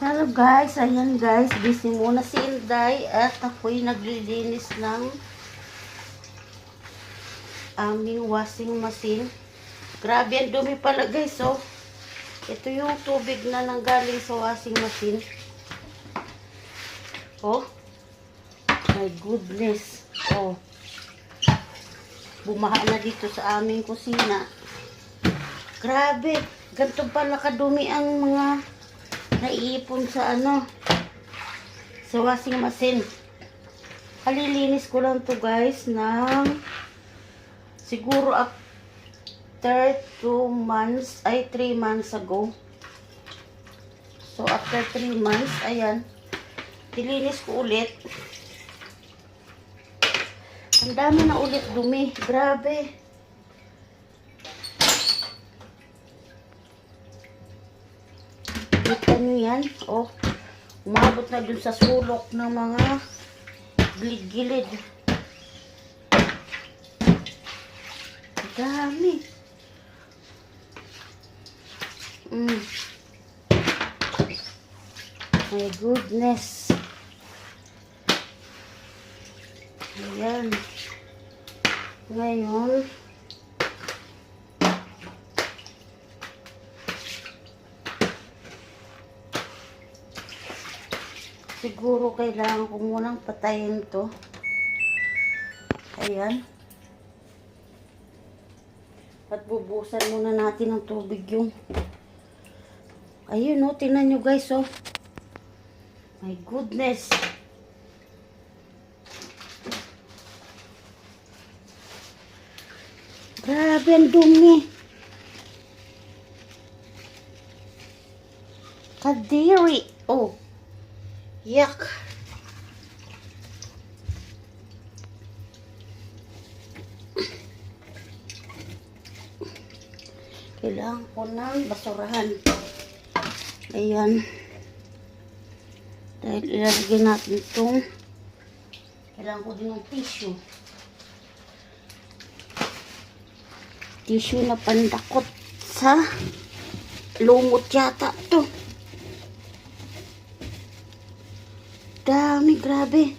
Hello guys, ayan guys, busy muna si Inday at ako'y naglilinis ng aming washing machine. Grabe, ang dumi pala guys, oh. Ito yung tubig na nanggaling sa washing machine. Oh, my goodness. Oh, bumaha na dito sa aming kusina. Grabe, ganito pala kadumi ang mga naiipon sa sa washing machine. Kalilinis ko lang to guys ng siguro after 2 months, 3 months ago. So after 3 months, ayan, nilinis ko ulit. Ang dami na ulit dumi, grabe. Kita nyo yan, oh, umabot na dun sa sulok ng mga gilid-gilid. Dami. My goodness. Ayan. Ngayon, siguro kailangan ko munang patayin to. Ayan. At bubusan muna natin ng tubig yung. Ayun, oh, tingnan nyo guys, oh. My goodness. Grabe, ang dumi. Kadiri. Oh. Yuck. Kailangan ko ng basurahan. Ayan. Dahil ilalagay natin itong, kailangan ko din ng tissue. Tissue na pandakot sa lumot yata to. Dami, grabe.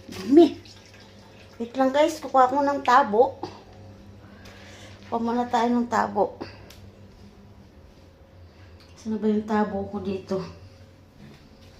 Dami. Wait lang guys, kukuha ko ng tabo. Kuha muna tayo ng tabo. Saan ba yung tabo ko dito?